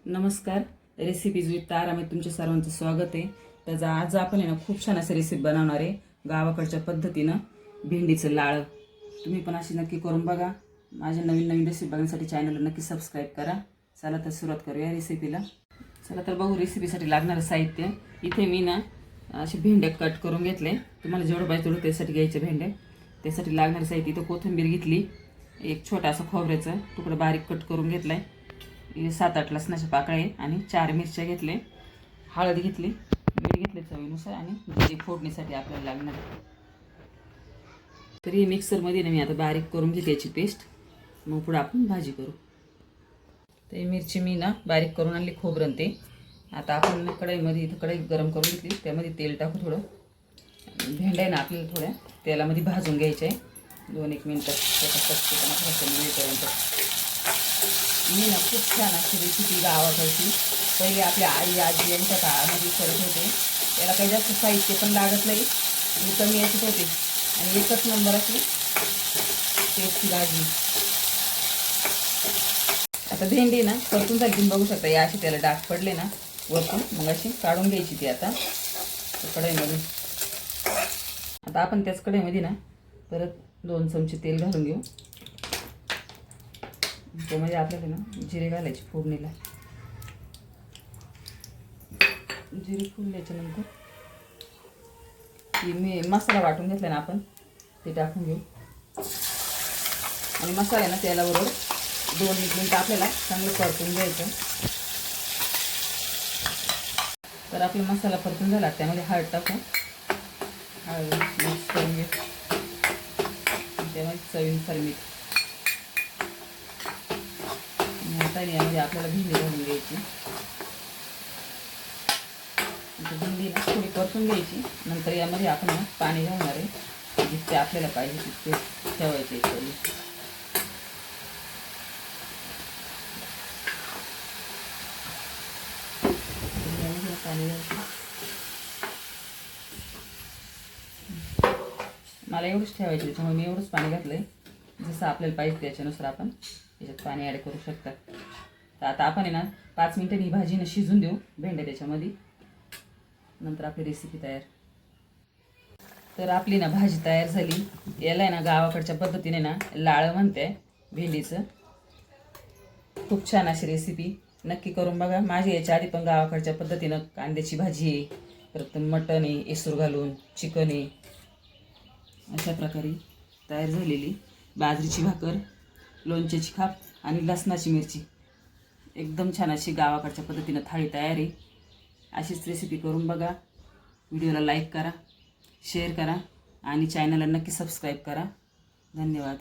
नमस्कार. Recipes with तारामध्ये तुमच्या सर्वांचं स्वागत आहे. तर आज आपण आहे ना खूप छान अशी रेसिपी बनवणार आहे गावाकडच्या पद्धतीनं भेंडीचं लाळ. तुम्ही पण अशी नक्की करून बघा. माझ्या नवीन नवीन रेसिपी बघण्यासाठी चॅनलला नक्की सबस्क्राईब करा. चला तर सुरुवात करूया रेसिपीला. चला तर बघू रेसिपीसाठी लागणारं साहित्य. इथे मी ना असे भेंडे कट करून घेतले. तुम्हाला जेवढं पाहिजे तेवढं त्यासाठी घ्यायचे भेंडे. त्यासाठी लागणारं साहित्य इथं कोथिंबीर घेतली, एक छोटा असा खोबऱ्याचा तुकडा बारीक कट करून घेतलाय, 7-8 लसणाच्या पाकळ्या आहे आणि 4 मिरच्या घेतले, हळद घेतली, मीठ घेतले चवीनुसार आणि जिरे फोडणीसाठी आपल्याला लागणार. तर ही मिक्सरमध्ये ना मी आता बारीक करून घेते याची पेस्ट. मग पुढे आपण भाजी करू. तर ही मिरची मी ना बारीक करून आणली, खोबरं ते. आता आपण कढईमध्ये इथं कढई गरम करून घेतली, त्यामध्ये तेल टाकू थोडं. भेंड्या ना आपल्याला थोड्या तेलामध्ये भाजून घ्यायचे आहे 2-1 मिनटं. मी ना खूप छान अशी रेसिपी गावाकडची पहिले आपल्या आई आजी यांच्या काळामध्ये करत होते. त्याला काही जास्त साहित्य पण लागत नाही, कमी याच्यात होते आणि एकच नंबर अशी टेस्टी भाजी. आता भेंडी ना परतून झाली तुम्ही बघू शकता. या अशी त्याला डाग पडले ना वरतून, मग अशी काढून घ्यायची ती आता कढईमध्ये. आता आपण त्याच कढईमध्ये ना परत 2 चमचे तेल घालून घेऊ. त्यामध्ये आपल्याला ना जिरे घालायचे फोडणीला. जिरे फुलल्याच्या नंतर मी मसाला वाटून घेतला ना आपण ते टाकून घेऊ. आणि मसाला ना तेलाबरोबर 2 मिनिटं आपल्याला चांगलं परतून घ्यायचं. तर आपला मसाला परतून झाला, त्यामध्ये हळद टाकू. हळद मिक्स करून घेऊ. त्यामध्ये चवीनुसार मीठ. आता यामध्ये आपल्याला भेंडी घालून घ्यायची. भेंडी ना थोडी परतून घ्यायची. नंतर यामध्ये आपण पाणी घालणार आहे, जितके आपल्याला पाहिजे तितके ठेवायचे. पाणी मला एवढंच ठेवायचं, त्याच्यामुळे मी एवढंच पाणी घातलंय. जसं आपल्याला पाहिजे त्याच्यानुसार आपण त्याच्यात पाणी ॲड करू शकता. तर आता आपण आहे ना 5 मिनिटं ही भाजी ना शिजून देऊ भेंड्या त्याच्यामध्ये. नंतर आपली रेसिपी तयार. तर आपली ना भाजी तयार झाली. याला आहे ना गावाकडच्या पद्धतीने ना लाळ म्हणते भेंडीचं. खूप छान अशी रेसिपी नक्की करून बघा. माझी याच्या आधी पण गावाकडच्या पद्धतीनं कांद्याची भाजी आहे, परत मटण आहे एसूर घालून, चिकन आहे. अशा प्रकारे तयार झालेली बाजरीची भाकर, लोणच्याची खाप आणि लसणाची मिरची, एकदम छान अशी गावाकडच्या पद्धतीनं थाळी तयार आहे. अशीच रेसिपी करून बघा. व्हिडिओला लाईक करा, शेअर करा आणि चॅनलला नक्की सबस्क्राईब करा. धन्यवाद.